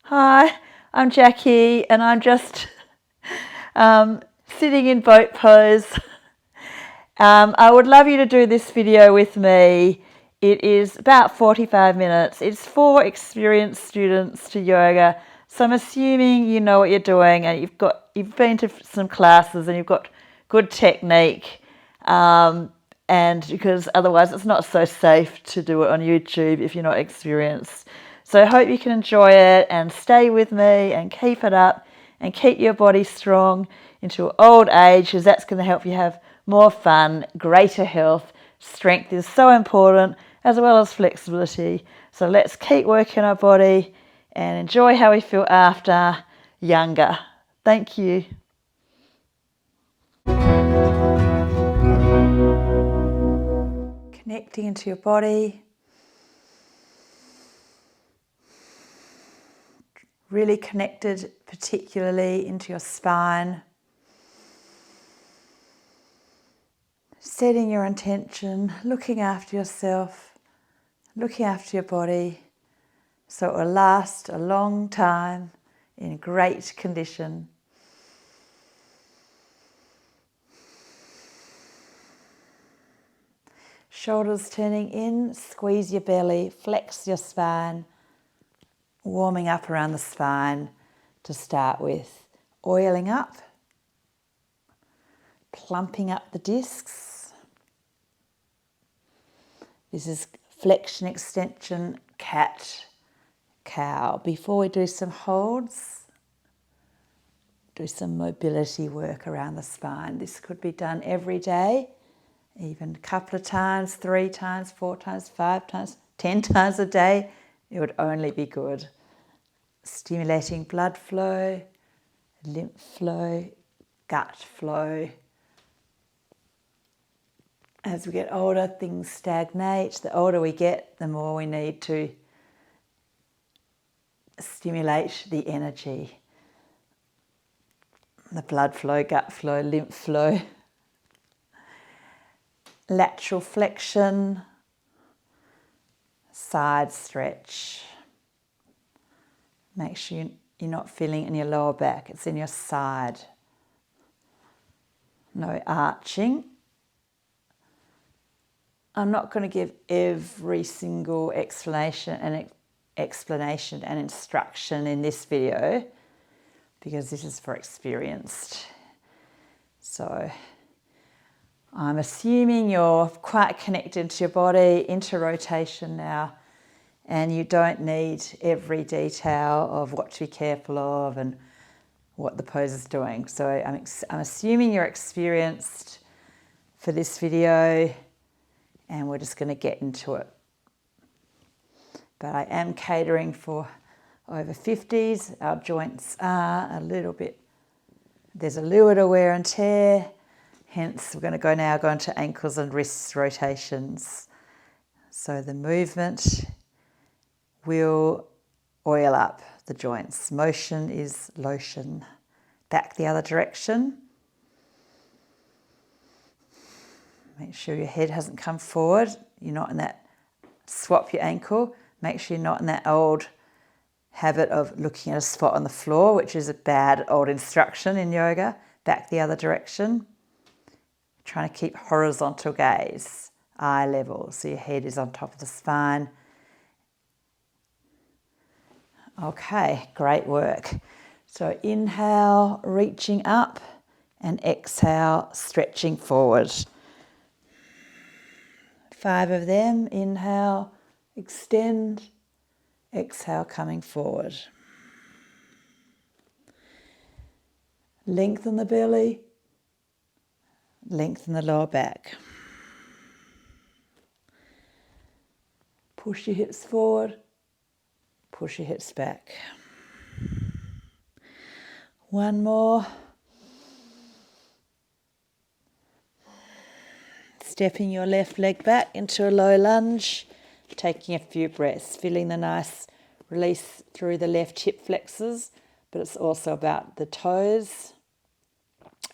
Hi, I'm Jackie and I'm just sitting in boat pose. I would love you to do this video with me. It is about 45 minutes. It's for experienced students to yoga. So I'm assuming you know what you're doing and you've been to some classes and you've got good technique. And because otherwise it's not so safe to do it on YouTube if you're not experienced. So I hope you can enjoy it and stay with me and keep it up and keep your body strong into old age, because that's going to help you have more fun, greater health. Strength is so important, as well as flexibility. So let's keep working our body and enjoy how we feel after younger. Thank you. Connecting into your body. Really connected particularly into your spine. Setting your intention, looking after yourself, looking after your body, so it will last a long time in great condition. Shoulders turning in, squeeze your belly, flex your spine, warming up around the spine to start with. Oiling up, plumping up the discs. This is flexion, extension, cat, cow. Before we do some holds, do some mobility work around the spine. This could be done every day, even a couple of times, 3 times, 4 times, 5 times, 10 times a day. It would only be good. Stimulating blood flow, lymph flow, gut flow. As we get older, things stagnate. The older we get, the more we need to stimulate the energy. The blood flow, gut flow, lymph flow. Lateral flexion, side stretch. Make sure you're not feeling it in your lower back, it's in your side. No arching. I'm not going to give every single explanation and instruction in this video, because this is for experienced. So I'm assuming you're quite connected to your body, into rotation now, and you don't need every detail of what to be careful of and what the pose is doing. So I'm assuming you're experienced for this video, and we're just going to get into it. But I am catering for over 50s. Our joints are a little bit, there's a little bit of wear and tear. Hence, we're going to now go into ankles and wrists rotations. So the movement will oil up the joints. Motion is lotion. Back the other direction. Make sure your head hasn't come forward. You're not in that, swap your ankle. Make sure you're not in that old habit of looking at a spot on the floor, which is a bad old instruction in yoga. Back the other direction. Trying to keep horizontal gaze, eye level, so your head is on top of the spine. Okay, great work. So inhale, reaching up, and exhale, stretching forward. 5 of them. Inhale, extend, exhale, coming forward. Lengthen the belly, lengthen the lower back. Push your hips forward, push your hips back. One more. Stepping your left leg back into a low lunge, taking a few breaths, feeling the nice release through the left hip flexors, but it's also about the toes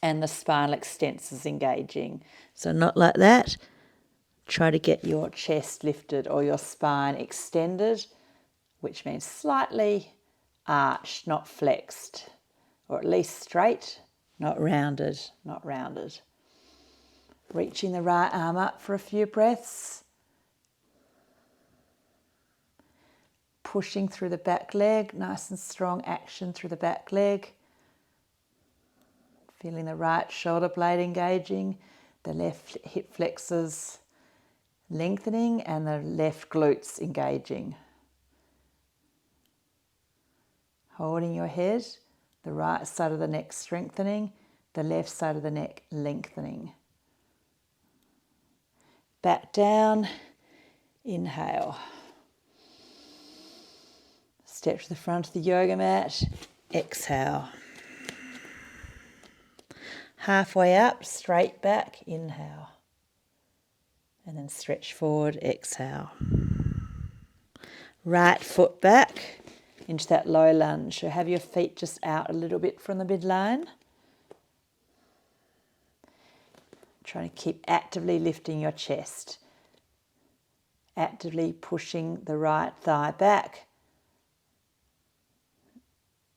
and the spinal extensors engaging. So not like that. Try to get your chest lifted or your spine extended, which means slightly arched, not flexed, or at least straight, not rounded, not rounded. Reaching the right arm up for a few breaths. Pushing through the back leg, nice and strong action through the back leg. Feeling the right shoulder blade engaging, the left hip flexors lengthening and the left glutes engaging. Holding your head, the right side of the neck strengthening, the left side of the neck lengthening. Back down, inhale. Step to the front of the yoga mat, exhale. Halfway up, straight back, inhale. And then stretch forward, exhale. Right foot back into that low lunge. So have your feet just out a little bit from the midline. Trying to keep actively lifting your chest. Actively pushing the right thigh back.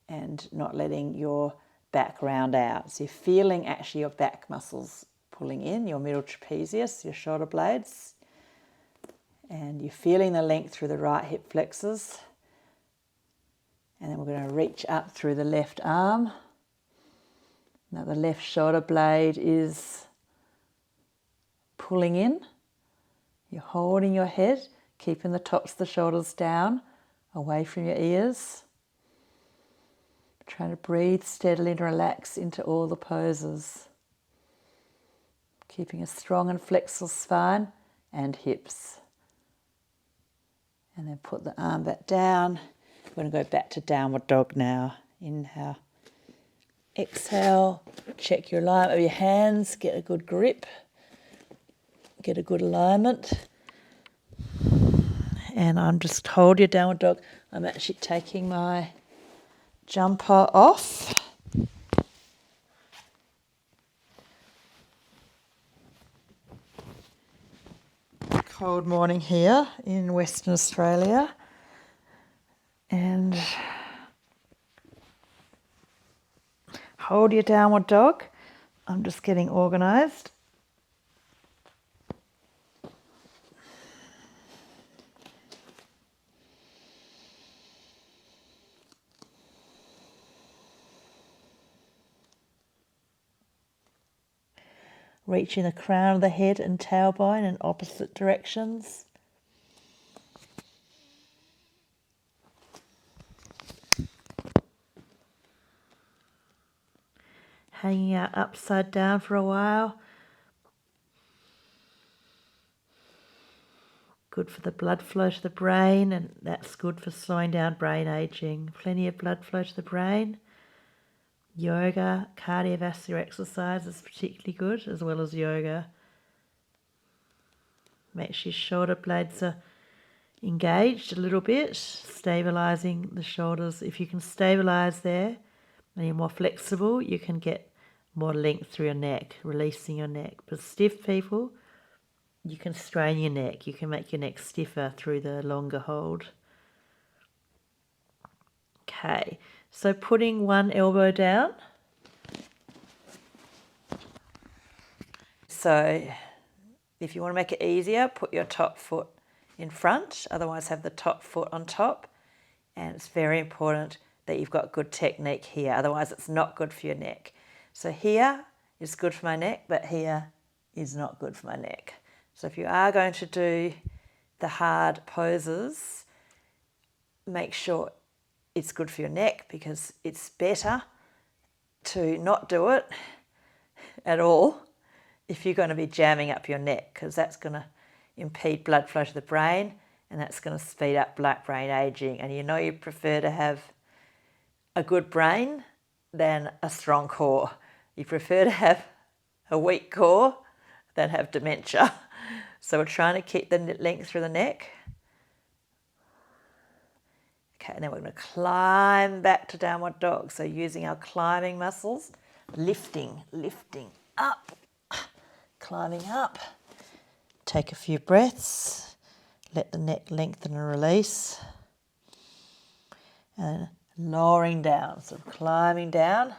And not letting your back round out. So you're feeling actually your back muscles pulling in, your middle trapezius, your shoulder blades. And you're feeling the length through the right hip flexors. And then we're going to reach up through the left arm. Now the left shoulder blade is pulling in. You're holding your head, keeping the tops of the shoulders down, away from your ears. Trying to breathe steadily and relax into all the poses. Keeping a strong and flexible spine and hips. And then put the arm back down. We're going to go back to downward dog now. Inhale. Exhale. Check your alignment of your hands. Get a good grip. Get a good alignment. And I'm just hold your downward dog. I'm actually taking my jumper off. Cold morning here in Western Australia. And hold your downward dog. I'm just getting organised. Reaching the crown of the head and tailbone in opposite directions. Hanging out upside down for a while. Good for the blood flow to the brain, and that's good for slowing down brain aging. Plenty of blood flow to the brain. Yoga, cardiovascular exercise is particularly good, as well as yoga. Make sure your shoulder blades are engaged a little bit, stabilising the shoulders. If you can stabilise there and you're more flexible, you can get more length through your neck, releasing your neck. But stiff people, you can strain your neck. You can make your neck stiffer through the longer hold. Okay, so putting one elbow down. So if you want to make it easier, put your top foot in front, otherwise have the top foot on top. And it's very important that you've got good technique here, otherwise it's not good for your neck. So here is good for my neck, but here is not good for my neck. So if you are going to do the hard poses, make sure it's good for your neck, because it's better to not do it at all if you're going to be jamming up your neck, because that's going to impede blood flow to the brain, and that's going to speed up brain aging. And you know you prefer to have a good brain than a strong core. You prefer to have a weak core than have dementia. So we're trying to keep the length through the neck. Okay, and then we're going to climb back to downward dog. So using our climbing muscles, lifting up, climbing up. Take a few breaths. Let the neck lengthen and release. And lowering down, sort of climbing down.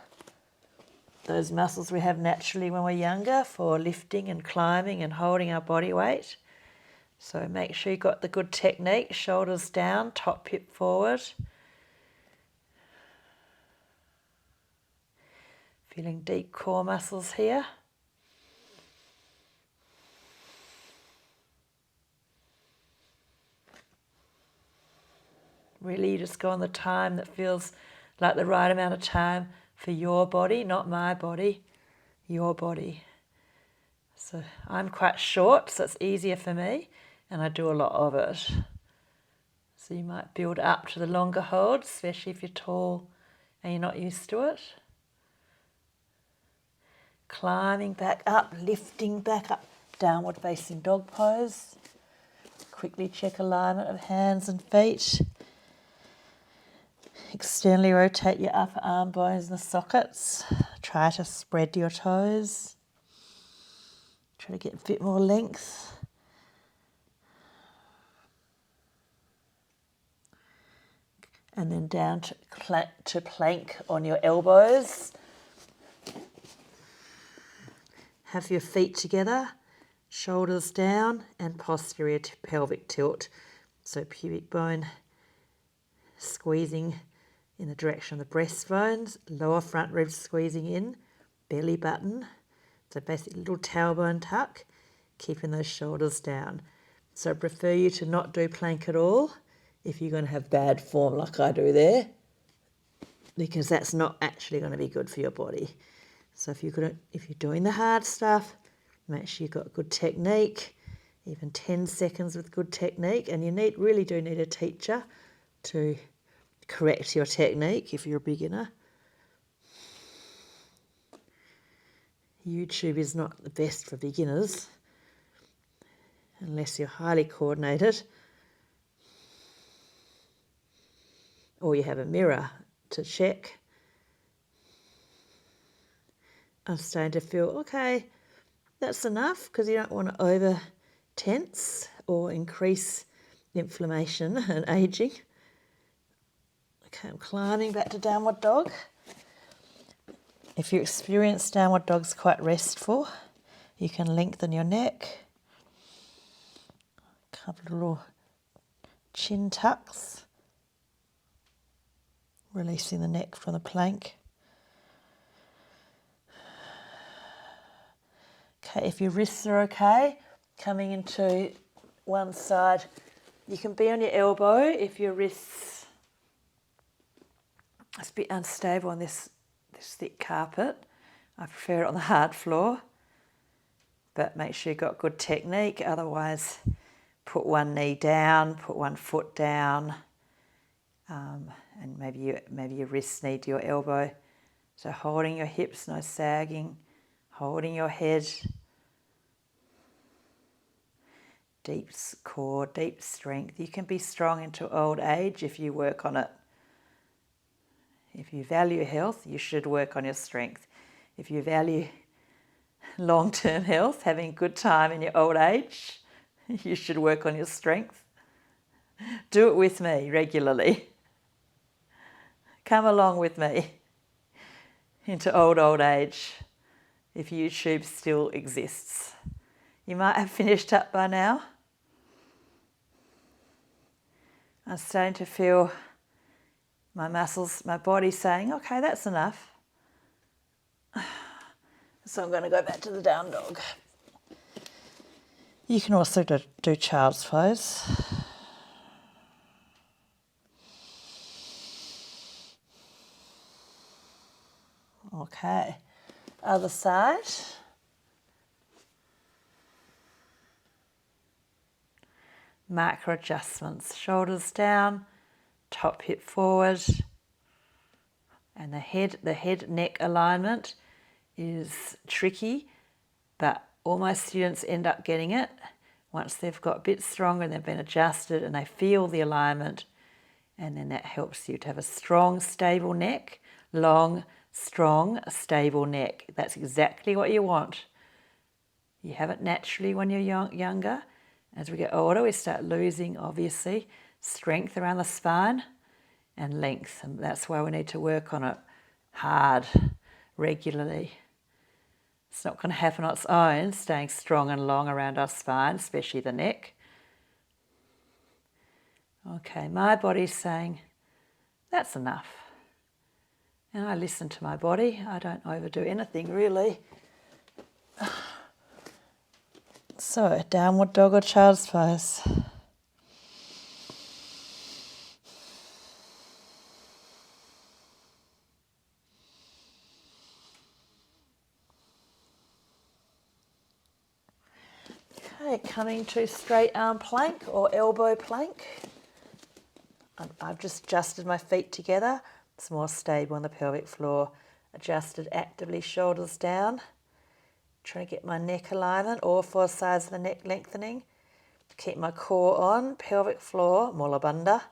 Those muscles we have naturally when we're younger for lifting and climbing and holding our body weight. So make sure you've got the good technique, shoulders down, top hip forward. Feeling deep core muscles here. Really, you just go on the time that feels like the right amount of time for your body, not my body, your body. So I'm quite short, so it's easier for me, and I do a lot of it. So you might build up to the longer holds, especially if you're tall and you're not used to it. Climbing back up, lifting back up, downward facing dog pose. Quickly check alignment of hands and feet. Externally rotate your upper arm bones in the sockets. Try to spread your toes. Try to get a bit more length. And then down to plank on your elbows. Have your feet together, shoulders down, and posterior to pelvic tilt. So pubic bone squeezing in the direction of the breastbones, lower front ribs squeezing in, belly button. So basically little tailbone tuck, keeping those shoulders down. So I prefer you to not do plank at all if you're going to have bad form like I do there, because that's not actually going to be good for your body. So if you're doing the hard stuff, make sure you've got good technique, even 10 seconds with good technique, and you really do need a teacher to correct your technique if you're a beginner. YouTube is not the best for beginners unless you're highly coordinated or you have a mirror to check. I'm starting to feel, okay, that's enough, because you don't want to over tense or increase inflammation and aging. Okay, I'm climbing back to downward dog. If you experience downward dog's quite restful, you can lengthen your neck. A couple of little chin tucks, releasing the neck from the plank. Okay, if your wrists are okay, coming into one side, you can be on your elbow if your wrists are a bit unstable on this thick carpet. I prefer it on the hard floor, but make sure you've got good technique. Otherwise, put one knee down, put one foot down, and maybe your wrists need your elbow. So holding your hips, no sagging, holding your head. Deep core, deep strength. You can be strong into old age if you work on it. If you value health, you should work on your strength. If you value long-term health, having a good time in your old age, you should work on your strength. Do it with me regularly. Come along with me into old age if YouTube still exists. You might have finished up by now. I'm starting to feel my muscles, my body saying, okay, that's enough. So I'm going to go back to the down dog. You can also do child's pose. Okay, other side. Micro adjustments, shoulders down, top hip forward, and the head neck alignment is tricky, but all my students end up getting it once they've got a bit stronger and they've been adjusted and they feel the alignment, and then that helps you to have a strong, stable neck, long, strong, stable neck. That's exactly what you want. You have it naturally when you're younger. As we get older, we start losing, obviously, strength around the spine, and length, and that's why we need to work on it hard, regularly. It's not going to happen on its own, staying strong and long around our spine, especially the neck. Okay, my body's saying, that's enough. And I listen to my body. I don't overdo anything, really. So, downward dog or child's pose. Okay, coming to straight arm plank or elbow plank. I've just adjusted my feet together. It's more stable on the pelvic floor. Adjusted actively, shoulders down. Trying to get my neck alignment, all four sides of the neck lengthening. Keep my core on, pelvic floor, mula bandha.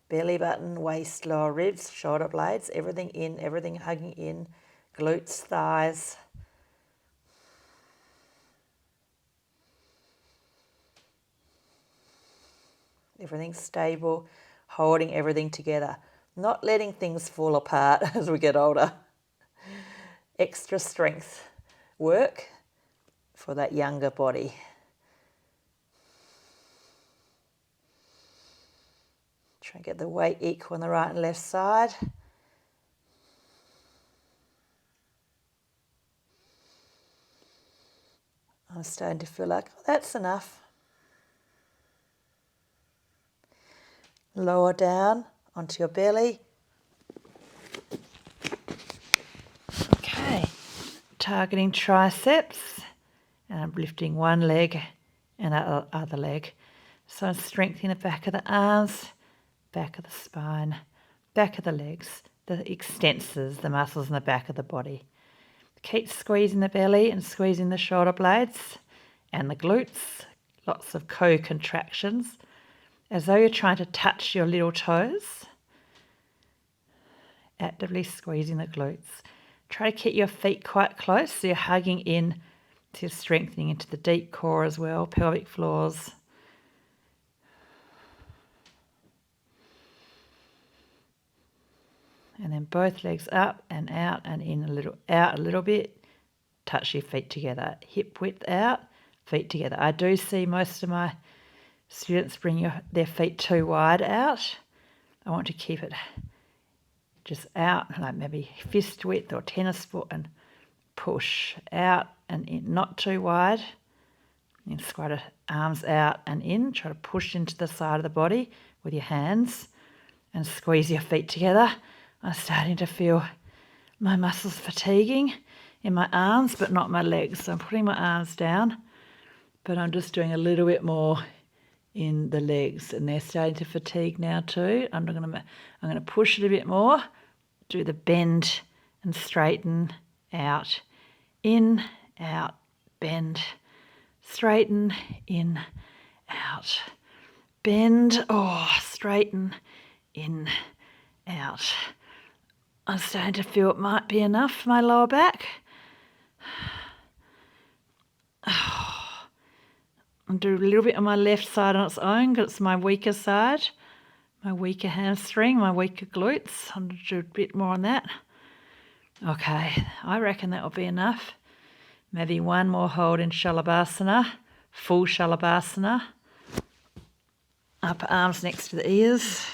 Belly button, waist, lower ribs, shoulder blades, everything in, everything hugging in. Glutes, thighs. Everything stable, holding everything together. Not letting things fall apart as we get older. Extra strength work for that younger body. Try and get the weight equal on the right and left side. I'm starting to feel like, oh, that's enough. Lower down onto your belly. Okay, targeting triceps, and I'm lifting one leg and the other leg. So I'm strengthening the back of the arms, back of the spine, back of the legs, the extensors, the muscles in the back of the body. Keep squeezing the belly and squeezing the shoulder blades and the glutes, lots of co-contractions, as though you're trying to touch your little toes. Actively squeezing the glutes. Try to keep your feet quite close so you're hugging in, so you're strengthening into the deep core as well, pelvic floors. And then both legs up and out and in a little, out a little bit. Touch your feet together. Hip width out, feet together. I do see most of my students bring their feet too wide out. I want to keep it just out, like maybe fist width or tennis foot, and push out and in, not too wide. And squat the arms out and in. Try to push into the side of the body with your hands and squeeze your feet together. I'm starting to feel my muscles fatiguing in my arms, but not my legs. So I'm putting my arms down, but I'm just doing a little bit more in the legs, and they're starting to fatigue now too. I'm going to push it a bit more, do the bend and straighten, out, in, out, bend, straighten, in, out, bend, straighten, in, out. I'm starting to feel it might be enough for my lower back. I'll do a little bit on my left side on its own because it's my weaker side, my weaker hamstring, my weaker glutes. I'll do a bit more on that. Okay, I reckon that will be enough. Maybe one more hold in Shalabhasana, full Shalabhasana. Upper arms next to the ears.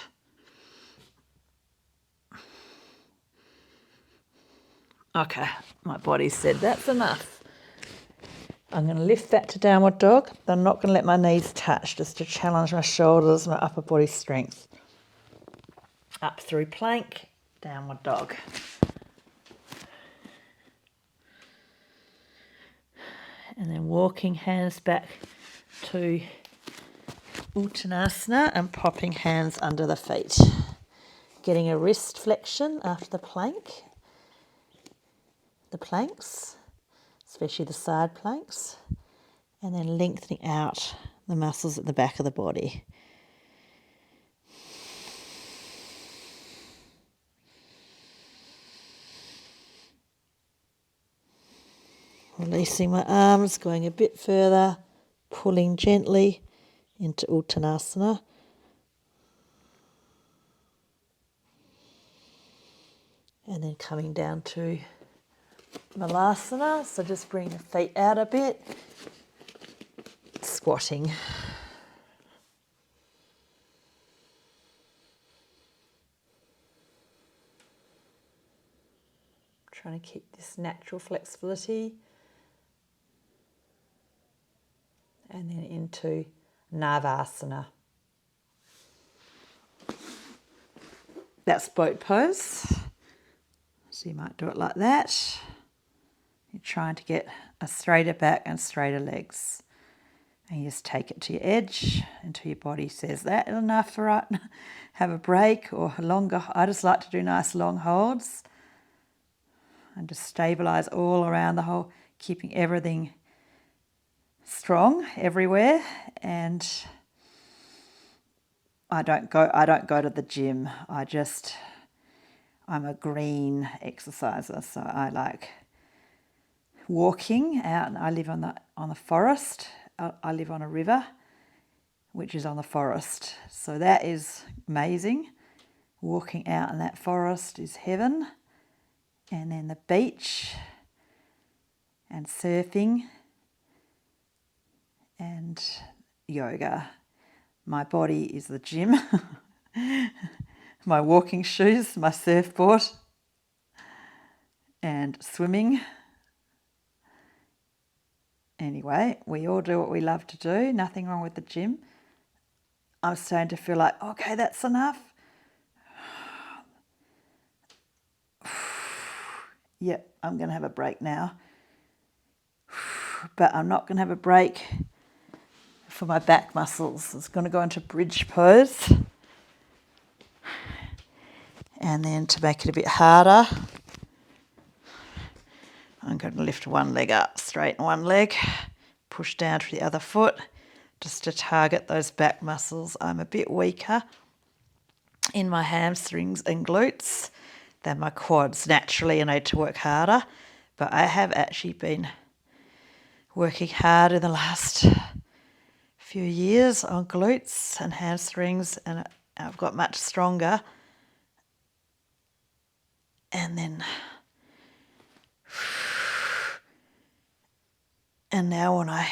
Okay, my body said that's enough. I'm going to lift that to downward dog. I'm not going to let my knees touch, just to challenge my shoulders, my upper body strength. Up through plank, downward dog. And then walking hands back to Uttanasana and popping hands under the feet. Getting a wrist flexion after the planks, especially the side planks, and then lengthening out the muscles at the back of the body. Releasing my arms, going a bit further, pulling gently into Uttanasana. And then coming down to Malasana, so just bring the feet out a bit, squatting. Trying to keep this natural flexibility. And then into Navasana. That's boat pose. So you might do it like that. You're trying to get a straighter back and straighter legs. And you just take it to your edge until your body says that enough for right. Have a break or a longer. I just like to do nice long holds. And just stabilise all around the whole, keeping everything strong everywhere. And I don't go to the gym. I'm a green exerciser, so I like walking out. I live on the forest. I live on a river, which is on the forest. So that is amazing. Walking out in that forest is heaven. And then the beach and surfing and yoga. My body is the gym. My walking shoes, my surfboard, and swimming. Anyway, we all do what we love to do. Nothing wrong with the gym. I'm starting to feel like, okay, that's enough. Yep, I'm going to have a break now. But I'm not going to have a break for my back muscles. It's going to go into bridge pose. And then to make it a bit harder, I'm going to lift one leg up, straighten one leg, push down to the other foot, just to target those back muscles. I'm a bit weaker in my hamstrings and glutes than my quads. Naturally, I need to work harder, but I have actually been working hard in the last few years on glutes and hamstrings, and I've got much stronger. And now when I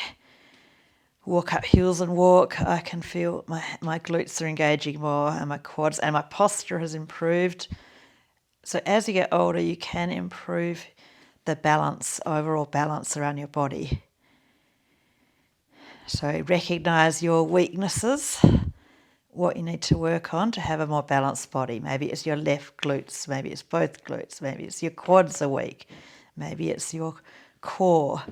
walk up hills and walk, I can feel my glutes are engaging more, and my quads, and my posture has improved. So as you get older, you can improve the balance, overall balance around your body. So recognise your weaknesses, what you need to work on to have a more balanced body. Maybe it's your left glutes, maybe it's both glutes, maybe it's your quads are weak, maybe it's your core,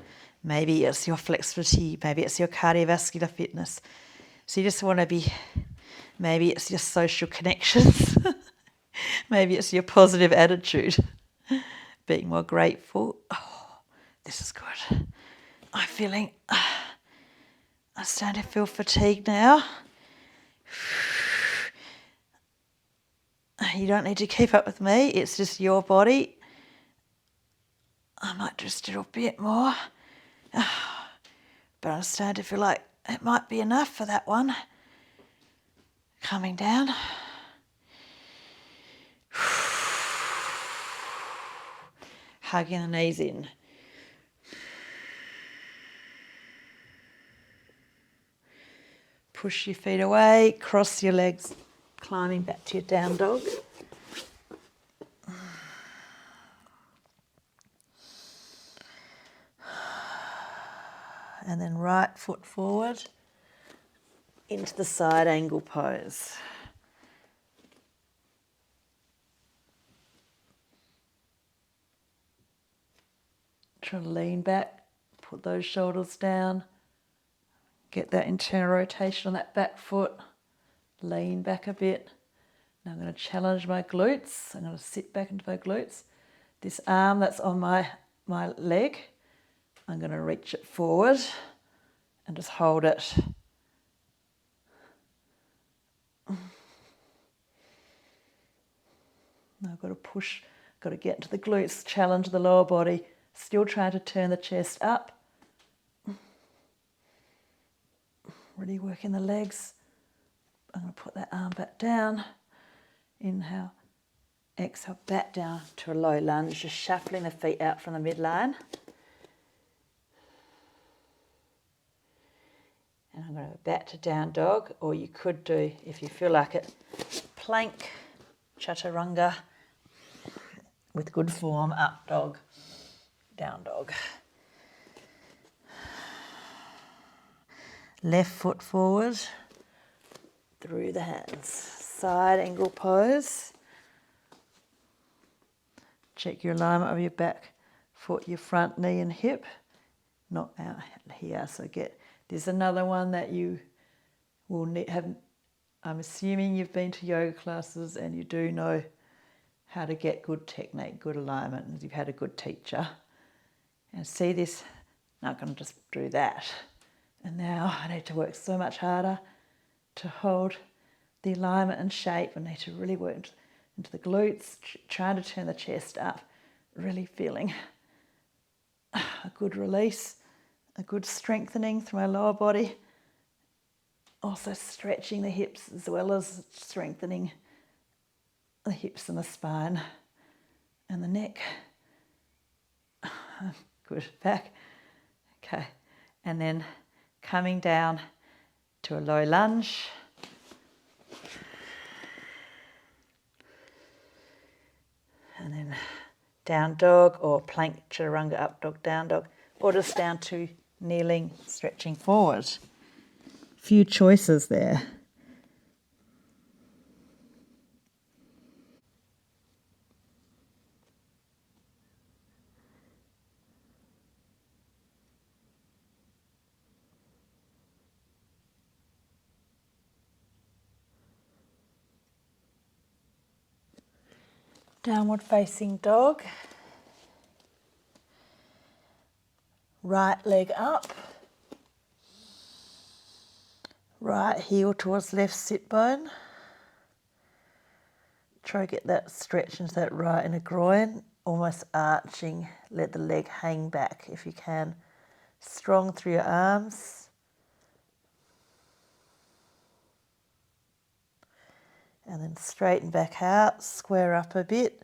maybe it's your flexibility, maybe it's your cardiovascular fitness. So you just want to be, maybe it's your social connections, maybe it's your positive attitude, being more grateful. Oh, this is good. I'm starting to feel fatigued now. You don't need to keep up with me. It's just your body. I might just do a bit more. But I'm starting to feel like it might be enough for that one. Coming down. Hugging the knees in. Push your feet away, cross your legs, climbing back to your down dog. And then right foot forward into the side angle pose. Try to lean back, put those shoulders down, get that internal rotation on that back foot, lean back a bit. Now I'm going to challenge my glutes. I'm going to sit back into my glutes. This arm that's on my leg, I'm going to reach it forward and just hold it. Now I've got to push, got to get into the glutes, challenge the lower body, still trying to turn the chest up. Really working the legs. I'm going to put that arm back down. Inhale, Exhale, back down to a low lunge, just shuffling the feet out from the midline. And I'm going to go back to down dog, or you could do, if you feel like it, plank, chaturanga, with good form, up dog, down dog. Left foot forward, through the hands. Side angle pose. Check your alignment of your back foot, your front knee and hip. Not out here, so there's another one that you will have. I'm assuming you've been to yoga classes and you do know how to get good technique, good alignment, and you've had a good teacher. And see this, now I'm going to just do that. And now I need to work so much harder to hold the alignment and shape. I need to really work into the glutes, trying to turn the chest up, really feeling a good release, a good strengthening through my lower body. Also stretching the hips as well as strengthening the hips and the spine and the neck. Good, back. Okay, and then coming down to a low lunge. And then down dog or plank, chaturanga, up dog, down dog, or just down to kneeling, stretching forward. Few choices there. Downward facing dog. Right leg up. Right heel towards left sit bone. Try to get that stretch into that right inner groin, almost arching. Let the leg hang back if you can. Strong through your arms. And then straighten back out, square up a bit,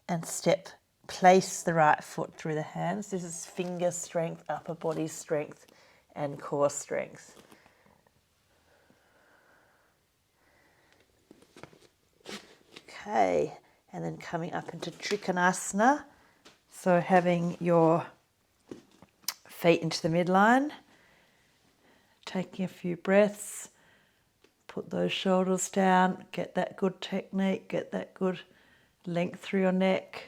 and place the right foot through the hands. This is finger strength, upper body strength, and core strength. Okay, and then coming up into Trikonasana. So having your feet into the midline, taking a few breaths, put those shoulders down, get that good technique, get that good length through your neck.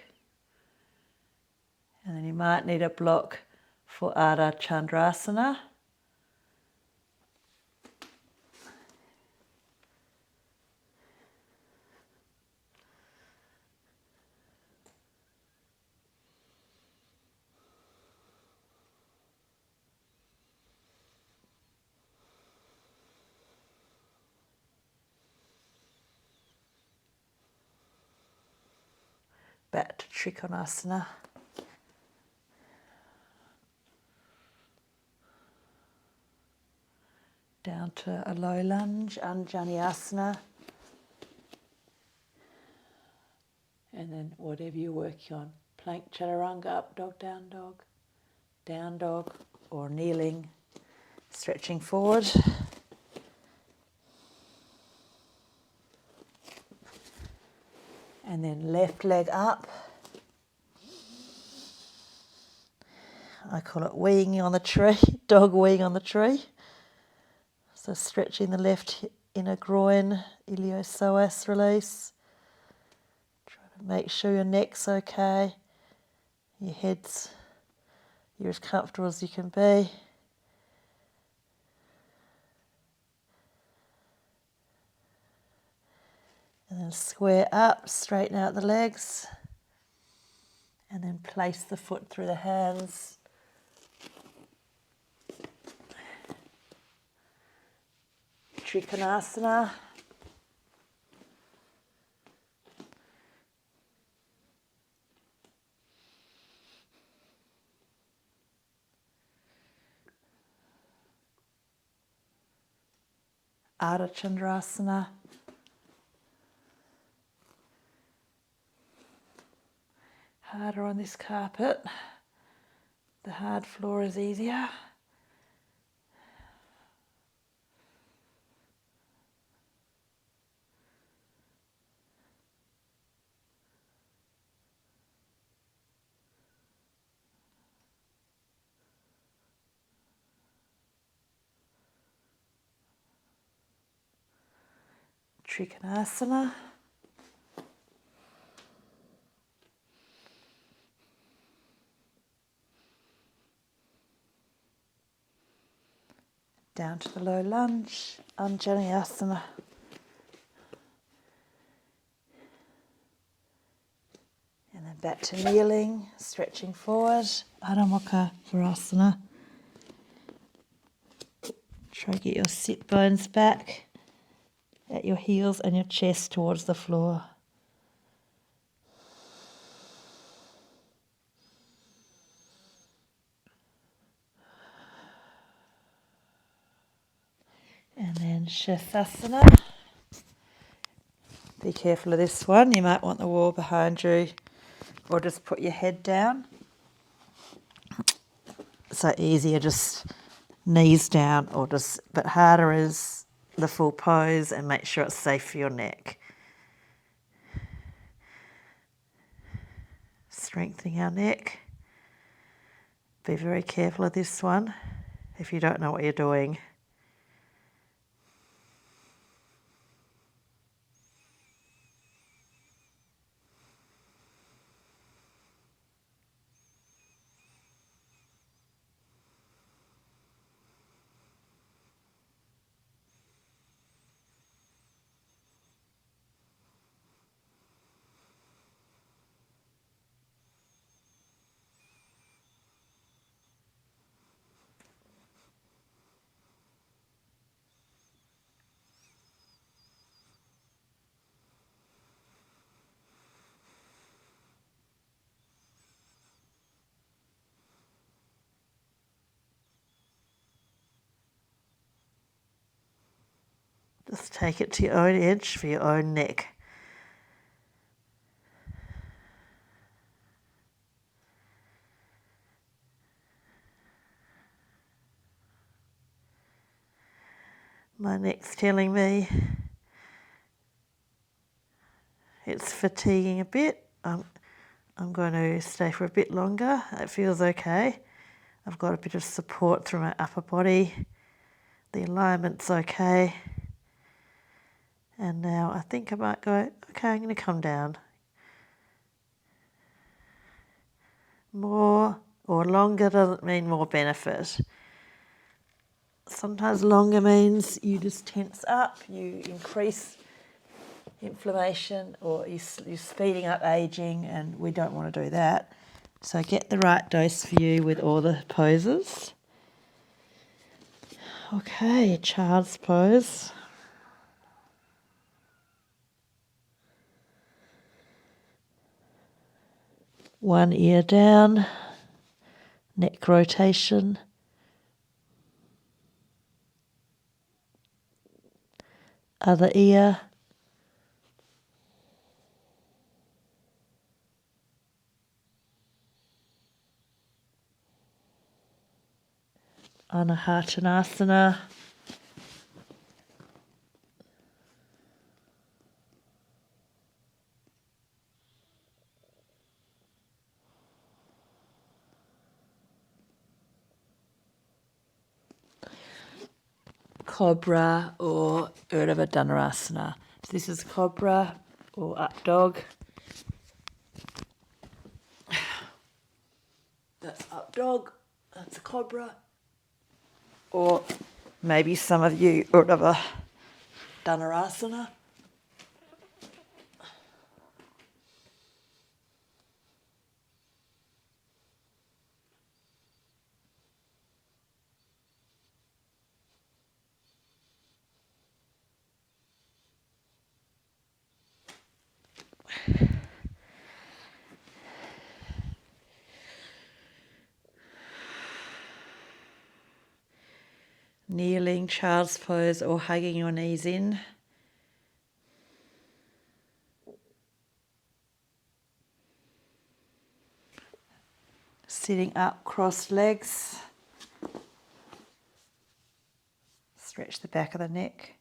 And then you might need a block for Ardha Chandrasana. Back to Trikonasana. Down to a low lunge, Anjaneyasana. And then whatever you're working on, plank, chaturanga, up dog, down dog, or kneeling, stretching forward. And then left leg up. I call it weeing on the tree, dog weeing on the tree. So stretching the left inner groin, iliopsoas release. Try to make sure your neck's okay. Your head's, you're as comfortable as you can be. And then square up, straighten out the legs. And then place the foot through the hands. Trikonasana. Ardha Chandrasana. harder on this carpet. The hard floor is easier. Trikonasana. Down to the low lunge, Anjaneyasana. And then back to kneeling, stretching forward, Adho Mukha Virasana. Try to get your sit bones back at your heels and your chest towards the floor. And then Shasasana. Be careful of this one. You might want the wall behind you, or just put your head down. So easier just knees down, or just, but harder is the full pose, and make sure it's safe for your neck. Strengthening our neck. Be very careful of this one if you don't know what you're doing. Just take it to your own edge for your own neck. My neck's telling me it's fatiguing a bit. I'm going to stay for a bit longer. It feels okay. I've got a bit of support through my upper body. The alignment's okay. And now I think I might go, okay, I'm going to come down. More or longer doesn't mean more benefit. Sometimes longer means you just tense up, you increase inflammation, or you're speeding up aging, and we don't want to do that. So get the right dose for you with all the poses. Okay, child's pose. One ear down, neck rotation. Other ear. Anahatanasana. Cobra or Urdhva Dhanurasana. So this is cobra or up dog. That's up dog. That's a cobra. Or maybe some of you Urdhva Dhanurasana. Kneeling, child's pose, or hugging your knees in. Sitting up, crossed legs. Stretch the back of the neck.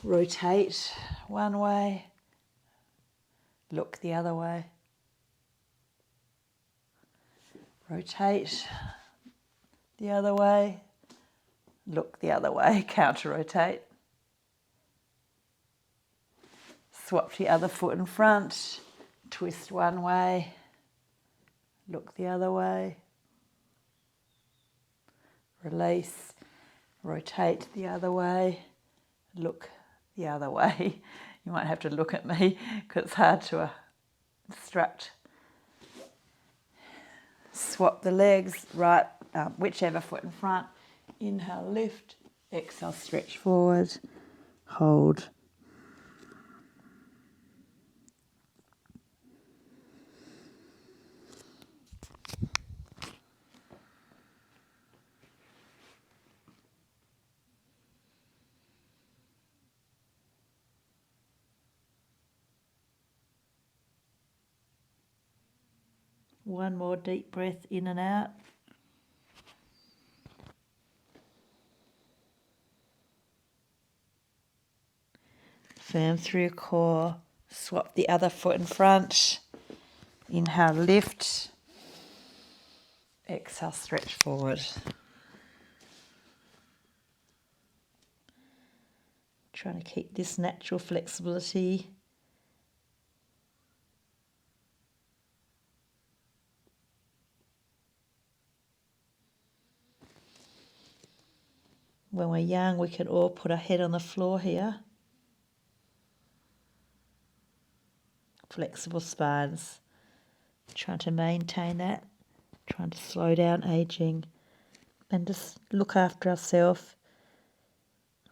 Rotate one way, look the other way. Rotate the other way, look the other way, counter-rotate. Swap the other foot in front, twist one way, look the other way. Release, rotate the other way, look the other way. You might have to look at me because it's hard to instruct. Swap the legs, right, whichever foot in front. Inhale, lift. Exhale, stretch forward. Hold. One more deep breath in and out. Firm through your core. Swap the other foot in front. Inhale, lift. Exhale, stretch forward. Trying to keep this natural flexibility. When we're young, we can all put our head on the floor here. Flexible spines. Trying to maintain that. Trying to slow down aging. And just look after ourselves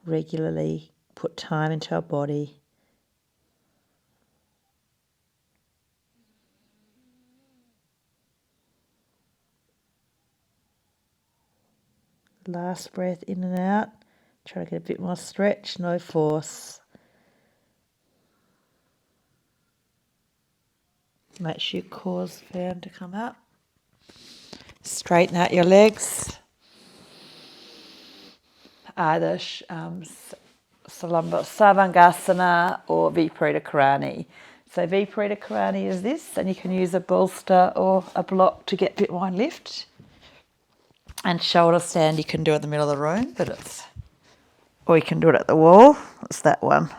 regularly. Put time into our body. Last breath in and out. Try to get a bit more stretch, no force. Make sure your core's firm to come up. Straighten out your legs. Either Savangasana or Viparita Karani. So Viparita Karani is this, and you can use a bolster or a block to get a bit more lift. And shoulder stand you can do in the middle of the room, or you can do it at the wall. It's that one.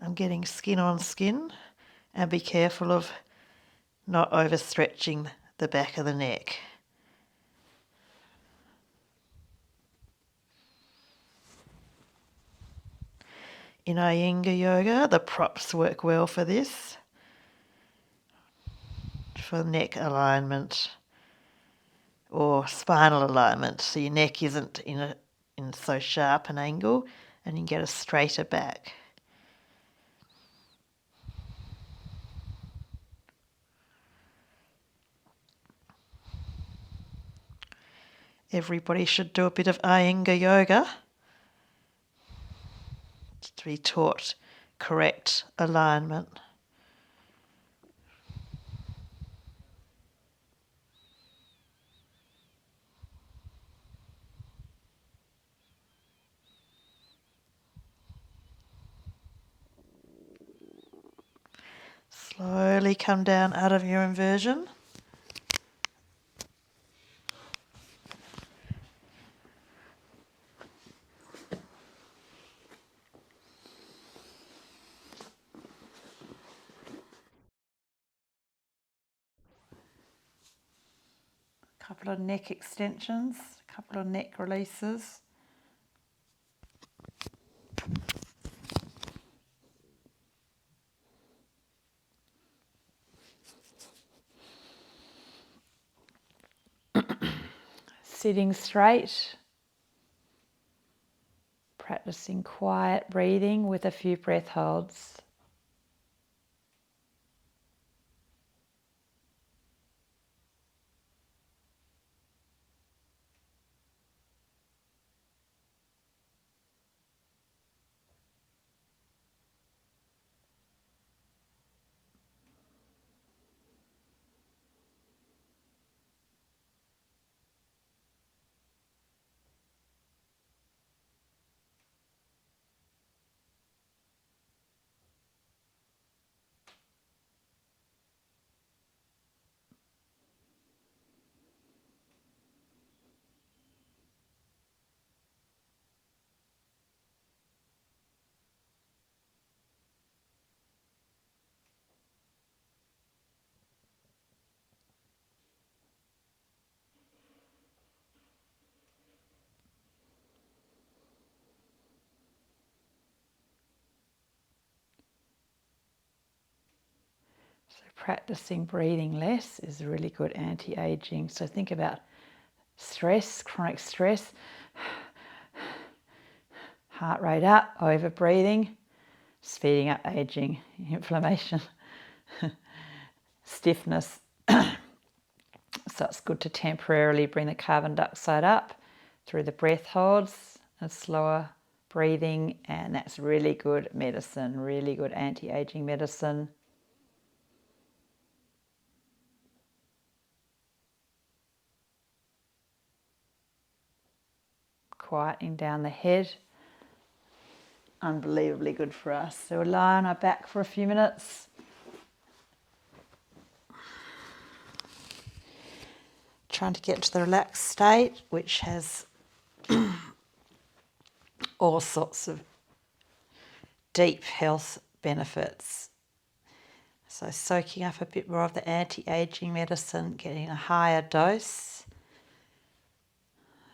I'm getting skin on skin, and be careful of not overstretching the back of the neck. In Iyengar yoga, the props work well for this, for neck alignment or spinal alignment, so your neck isn't in so sharp an angle and you can get a straighter back. Everybody should do a bit of Iyengar yoga to be taught correct alignment. Slowly come down out of your inversion. Couple of neck extensions, a couple of neck releases. sitting straight, practicing quiet breathing with a few breath holds. So practicing breathing less is really good anti-aging. So think about stress, chronic stress, heart rate up, over breathing, speeding up aging, inflammation, stiffness. So it's good to temporarily bring the carbon dioxide up through the breath holds and slower breathing, and that's really good medicine, really good anti-aging medicine. Quieting down the head, unbelievably good for us. So we'll lie on our back for a few minutes. Trying to get to the relaxed state, which has all sorts of deep health benefits. So soaking up a bit more of the anti-aging medicine, getting a higher dose.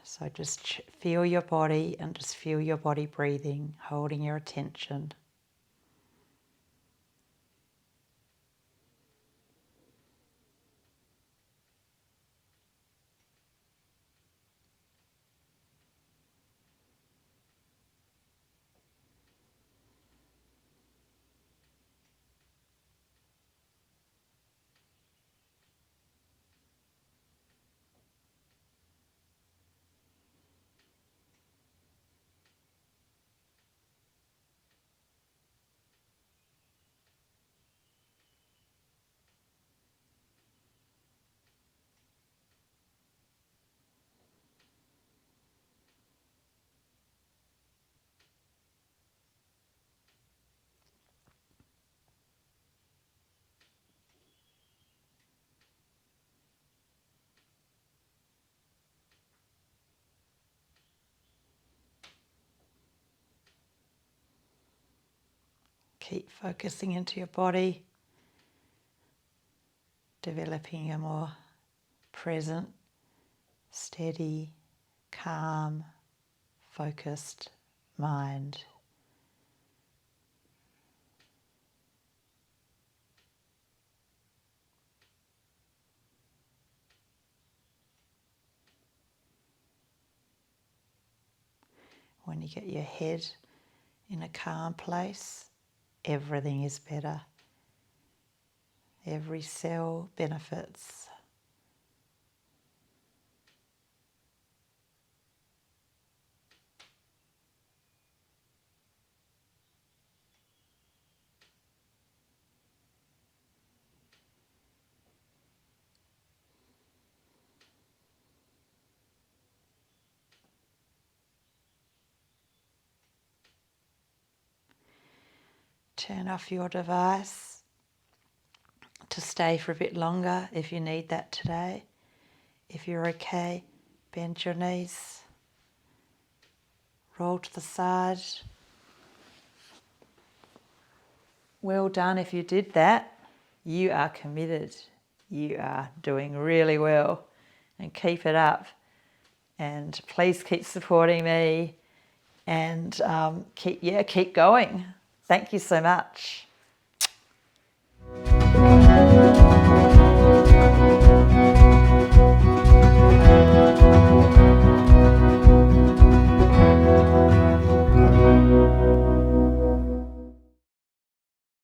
So just feel your body and just feel your body breathing, holding your attention. Keep focusing into your body, developing a more present, steady, calm, focused mind. When you get your head in a calm place, everything is better. Every cell benefits. Turn off your device to stay for a bit longer if you need that today. If you're okay, bend your knees, roll to the side. Well done if you did that. You are committed. You are doing really well, and keep it up. And please keep supporting me, and keep going. Thank you so much.